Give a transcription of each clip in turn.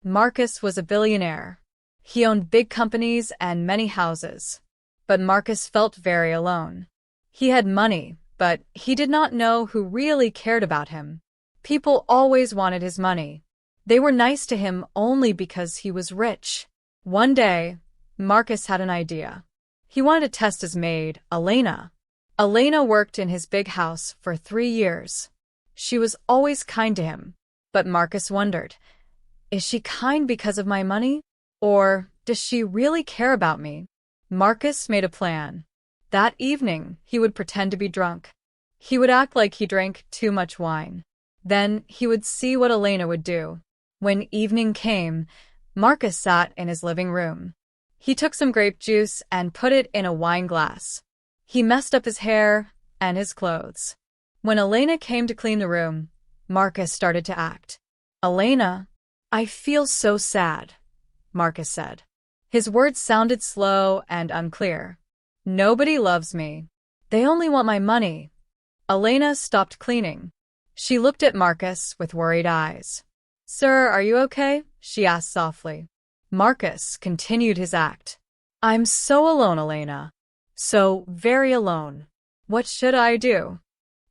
Marcus was a billionaire. He owned big companies and many houses. But Marcus felt very alone. He had money, but he did not know who really cared about him. People always wanted his money. They were nice to him only because he was rich. One day, Marcus had an idea. He wanted to test his maid, Elena. Elena worked in his big house for 3 years. She was always kind to him. But Marcus wondered, is she kind because of my money? Or does she really care about me? Marcus made a plan. That evening, he would pretend to be drunk. He would act like he drank too much wine. Then he would see what Elena would do. When evening came, Marcus sat in his living room. He took some grape juice and put it in a wine glass. He messed up his hair and his clothes. When Elena came to clean the room, Marcus started to act. "Elena, I feel so sad," Marcus said. His words sounded slow and unclear. "Nobody loves me. They only want my money." Elena stopped cleaning. She looked at Marcus with worried eyes. "Sir, are you okay?" she asked softly. Marcus continued his act. "I'm so alone, Elena. So very alone. What should I do?"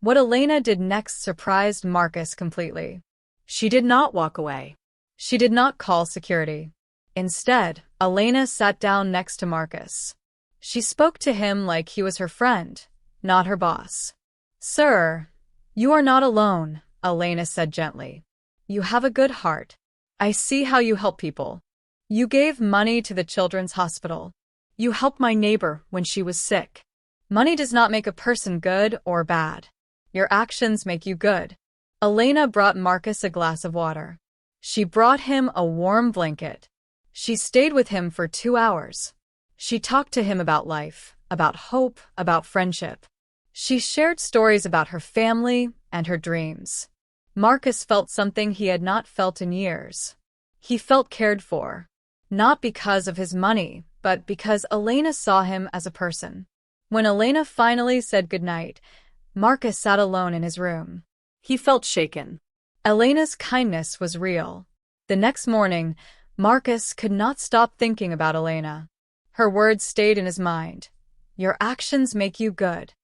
What Elena did next surprised Marcus completely. She did not walk away. She did not call security. Instead, Elena sat down next to Marcus. She spoke to him like he was her friend, not her boss. "Sir, you are not alone," Elena said gently. "You have a good heart. I see how you help people. You gave money to the children's hospital. You helped my neighbor when she was sick. Money does not make a person good or bad. Your actions make you good." Elena brought Marcus a glass of water. She brought him a warm blanket. She stayed with him for 2 hours. She talked to him about life, about hope, about friendship. She shared stories about her family and her dreams. Marcus felt something he had not felt in years. He felt cared for, not because of his money, but because Elena saw him as a person. When Elena finally said goodnight, Marcus sat alone in his room. He felt shaken. Elena's kindness was real. The next morning, Marcus could not stop thinking about Elena. Her words stayed in his mind. "Your actions make you good."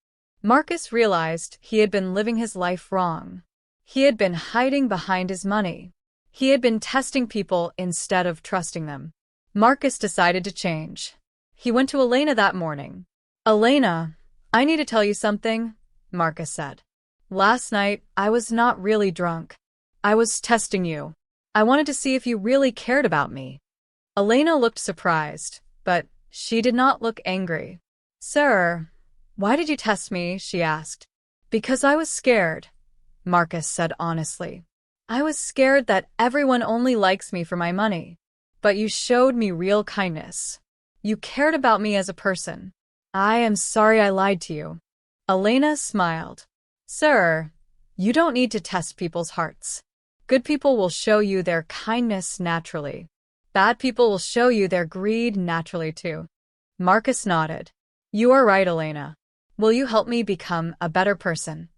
Marcus realized he had been living his life wrong. He had been hiding behind his money. He had been testing people instead of trusting them. Marcus decided to change. He went to Elena that morning. "Elena, I need to tell you something," Marcus said. "Last night, I was not really drunk. I was testing you. I wanted to see if you really cared about me." Elena looked surprised, but she did not look angry. "Sir, why did you test me?" she asked. "Because I was scared," Marcus said honestly. "I was scared that everyone only likes me for my money. But you showed me real kindness. You cared about me as a person. I am sorry I lied to you." Elena smiled. "Sir, you don't need to test people's hearts. Good people will show you their kindness naturally. Bad people will show you their greed naturally too." Marcus nodded. "You are right, Elena. Will you help me become a better person?"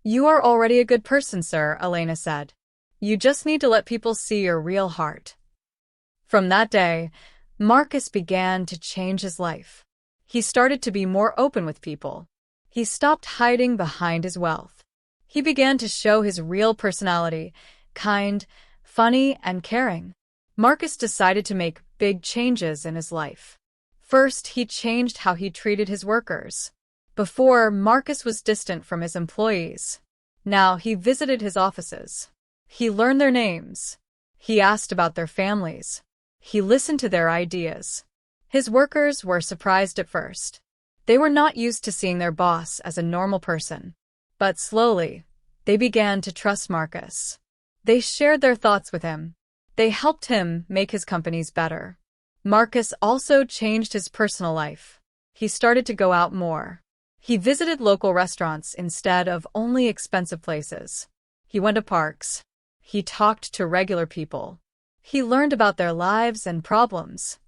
"You are already a good person, sir," Elena said. "You just need to let people see your real heart." From that day, Marcus began to change his life. He started to be more open with people. He stopped hiding behind his wealth. He began to show his real personality, kind, funny, and caring. Marcus decided to make big changes in his life. First, he changed how he treated his workers. Before, Marcus was distant from his employees. Now he visited his offices. He learned their names. He asked about their families. He listened to their ideas. His workers were surprised at first. They were not used to seeing their boss as a normal person. But slowly, they began to trust Marcus. They shared their thoughts with him. They helped him make his companies better. Marcus also changed his personal life. He started to go out more. He visited local restaurants instead of only expensive places. He went to parks. He talked to regular people. He learned about their lives and problems.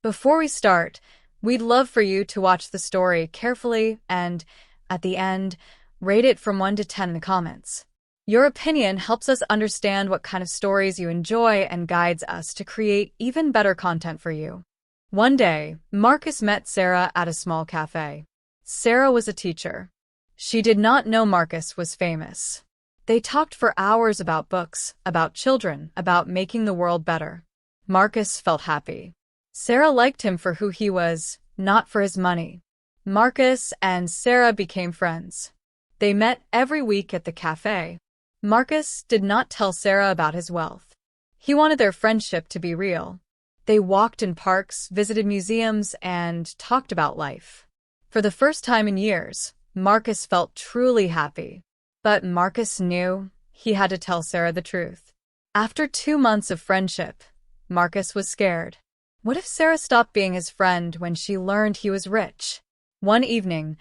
Before we start, we'd love for you to watch the story carefully and, at the end, rate it from 1 to 10 in the comments. Your opinion helps us understand what kind of stories you enjoy and guides us to create even better content for you. One day, Marcus met Sarah at a small cafe. Sarah was a teacher. She did not know Marcus was famous. They talked for hours about books, about children, about making the world better. Marcus felt happy. Sarah liked him for who he was, not for his money. Marcus and Sarah became friends. They met every week at the cafe. Marcus did not tell Sarah about his wealth. He wanted their friendship to be real. They walked in parks, visited museums, and talked about life. For the first time in years, Marcus felt truly happy. But Marcus knew he had to tell Sarah the truth. After 2 months of friendship, Marcus was scared. What if Sarah stopped being his friend when she learned he was rich? One evening,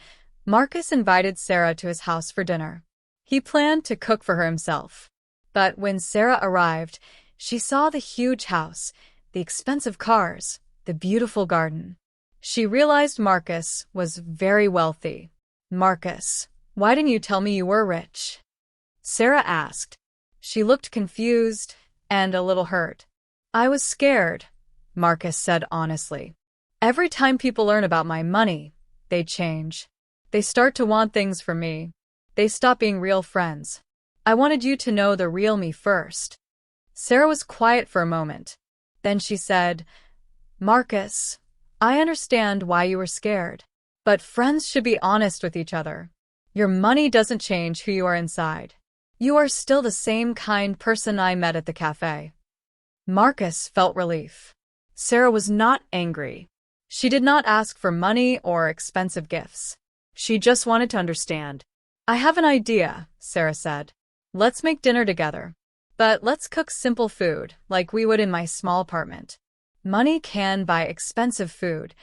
Marcus invited Sarah to his house for dinner. He planned to cook for her himself. But when Sarah arrived, she saw the huge house, the expensive cars, the beautiful garden. She realized Marcus was very wealthy. "Marcus, why didn't you tell me you were rich?" Sarah asked. She looked confused and a little hurt. "I was scared," Marcus said honestly. "Every time people learn about my money, they change. They start to want things from me. They stop being real friends. I wanted you to know the real me first." Sarah was quiet for a moment. Then she said, "Marcus, I understand why you were scared. But friends should be honest with each other. Your money doesn't change who you are inside. You are still the same kind person I met at the cafe." Marcus felt relief. Sarah was not angry. She did not ask for money or expensive gifts. She just wanted to understand. "I have an idea," Sarah said. "Let's make dinner together. But let's cook simple food, like we would in my small apartment. Money can buy expensive food,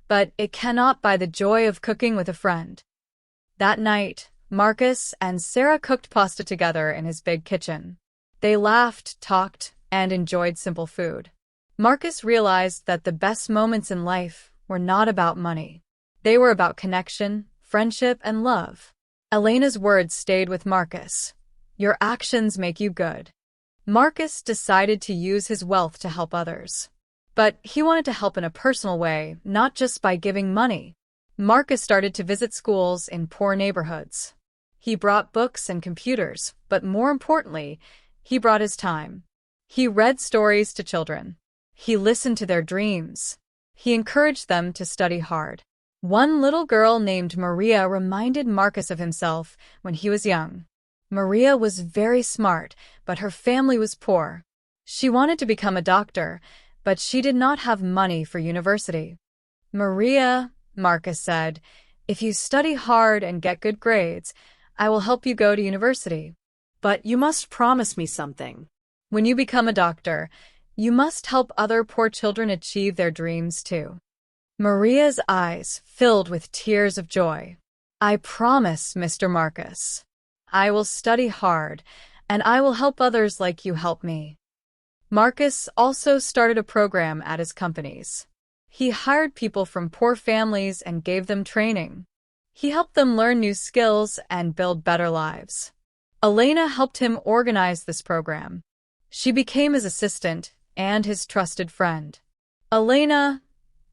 but it cannot buy the joy of cooking with a friend." That night, Marcus and Sarah cooked pasta together in his big kitchen. They laughed, talked, and enjoyed simple food. Marcus realized that the best moments in life were not about money. They were about connection, friendship, and love. Elena's words stayed with Marcus. "Your actions make you good." Marcus decided to use his wealth to help others. But he wanted to help in a personal way, not just by giving money. Marcus started to visit schools in poor neighborhoods. He brought books and computers, but more importantly, he brought his time. He read stories to children. He listened to their dreams. He encouraged them to study hard. One little girl named Maria reminded Marcus of himself when he was young. Maria was very smart, but her family was poor. She wanted to become a doctor, but she did not have money for university. "Maria," Marcus said, "if you study hard and get good grades, I will help you go to university. But you must promise me something. When you become a doctor, you must help other poor children achieve their dreams too." Maria's eyes filled with tears of joy. "I promise, Mr. Marcus. I will study hard, and I will help others like you help me." Marcus also started a program at his companies. He hired people from poor families and gave them training. He helped them learn new skills and build better lives. Elena helped him organize this program. She became his assistant and his trusted friend. "Elena,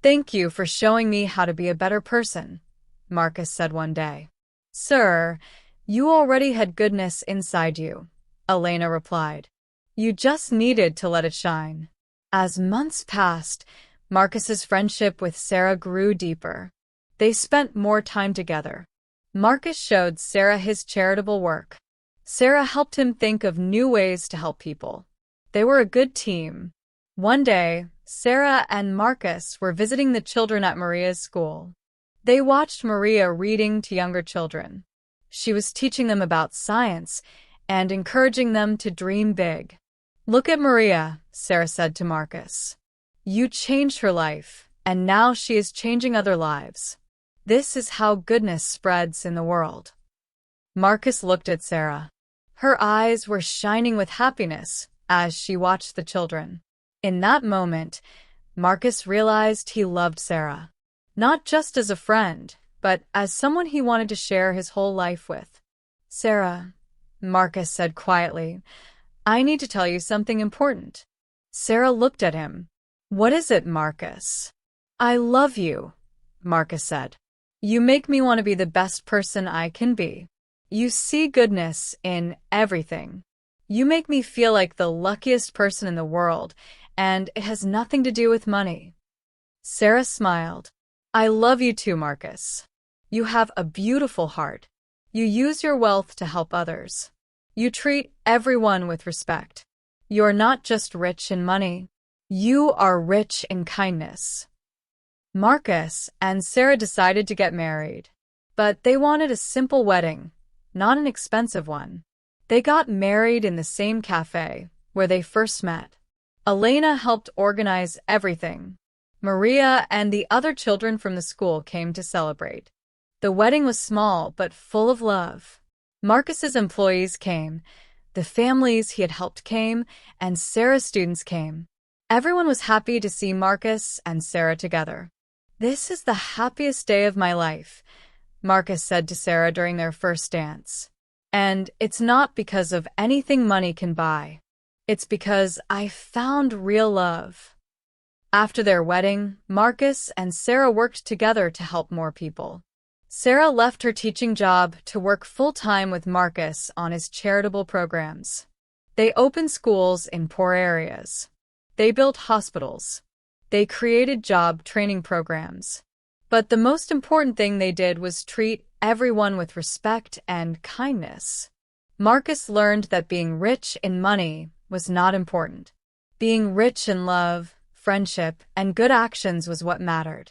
thank you for showing me how to be a better person," Marcus said one day. "Sir, you already had goodness inside you," Elena replied. "You just needed to let it shine." As months passed, Marcus's friendship with Sarah grew deeper. They spent more time together. Marcus showed Sarah his charitable work. Sarah helped him think of new ways to help people. They were a good team. One day, Sarah and Marcus were visiting the children at Maria's school. They watched Maria reading to younger children. She was teaching them about science and encouraging them to dream big. "Look at Maria," Sarah said to Marcus. "You changed her life, and now she is changing other lives. This is how goodness spreads in the world." Marcus looked at Sarah. Her eyes were shining with happiness as she watched the children. In that moment, Marcus realized he loved Sarah. Not just as a friend, but as someone he wanted to share his whole life with. "Sarah, Marcus said quietly. I need to tell you something important. Sarah looked at him. What is it, Marcus? I love you, Marcus said. You make me want to be the best person I can be. You see goodness in everything. You make me feel like the luckiest person in the world, and it has nothing to do with money. Sarah smiled. I love you too, Marcus. You have a beautiful heart. You use your wealth to help others. You treat everyone with respect. You're not just rich in money. You are rich in kindness. Marcus and Sarah decided to get married, but they wanted a simple wedding, not an expensive one. They got married in the same cafe where they first met. Elena helped organize everything. Maria and the other children from the school came to celebrate. The wedding was small but full of love. Marcus's employees came, the families he had helped came, and Sarah's students came. Everyone was happy to see Marcus and Sarah together. This is the happiest day of my life, Marcus said to Sarah during their first dance. And it's not because of anything money can buy. It's because I found real love. After their wedding, Marcus and Sarah worked together to help more people. Sarah left her teaching job to work full-time with Marcus on his charitable programs. They opened schools in poor areas. They built hospitals. They created job training programs. But the most important thing they did was treat everyone with respect and kindness. Marcus learned that being rich in money was not important. Being rich in love, friendship, and good actions was what mattered.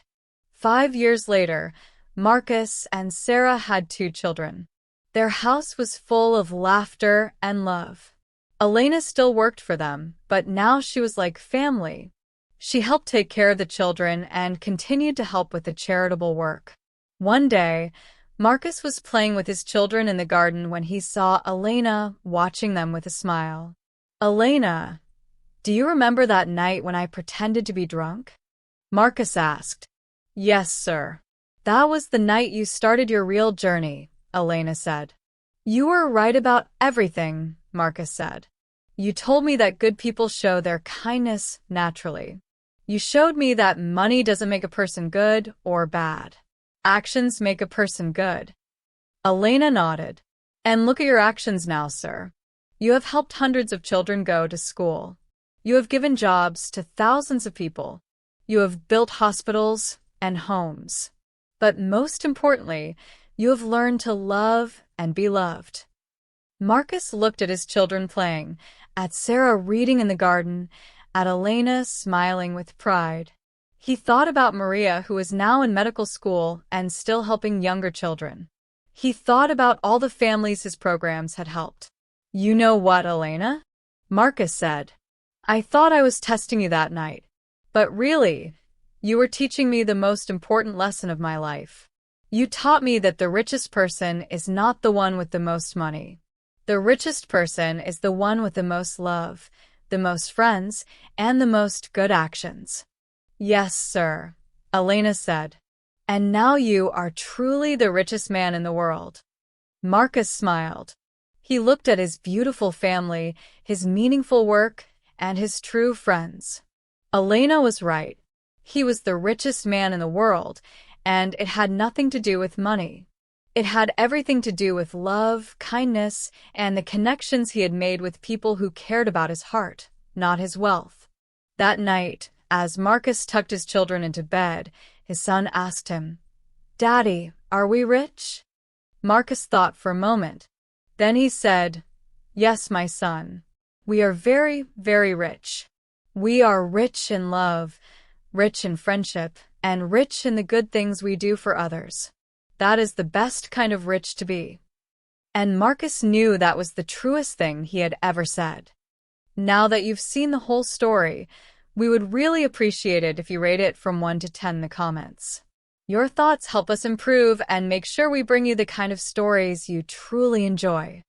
5 years later, Marcus and Sarah had 2 children. Their house was full of laughter and love. Elena still worked for them, but now she was like family. She helped take care of the children and continued to help with the charitable work. One day, Marcus was playing with his children in the garden when he saw Elena watching them with a smile. Elena, do you remember that night when I pretended to be drunk? Marcus asked. Yes, sir. That was the night you started your real journey, Elena said. You were right about everything, Marcus said. You told me that good people show their kindness naturally. You showed me that money doesn't make a person good or bad. Actions make a person good. Elena nodded. And look at your actions now, sir. You have helped hundreds of children go to school. You have given jobs to thousands of people. You have built hospitals and homes. But most importantly, you have learned to love and be loved. Marcus looked at his children playing, at Sarah reading in the garden, at Elena smiling with pride. He thought about Maria, who was now in medical school and still helping younger children. He thought about all the families his programs had helped. You know what, Elena? Marcus said. I thought I was testing you that night. But really, you were teaching me the most important lesson of my life. You taught me that the richest person is not the one with the most money. The richest person is the one with the most love, the most friends, and the most good actions. Yes, sir, Elena said. And now you are truly the richest man in the world. Marcus smiled. He looked at his beautiful family, his meaningful work, and his true friends. Elena was right. He was the richest man in the world, and it had nothing to do with money. It had everything to do with love, kindness, and the connections he had made with people who cared about his heart, not his wealth. That night, as Marcus tucked his children into bed, his son asked him, Daddy, are we rich? Marcus thought for a moment. Then he said, Yes, my son. We are very, very rich. We are rich in love, rich in friendship, and rich in the good things we do for others. That is the best kind of rich to be. And Marcus knew that was the truest thing he had ever said. Now that you've seen the whole story, we would really appreciate it if you rate it from 1 to 10 in the comments. Your thoughts help us improve and make sure we bring you the kind of stories you truly enjoy.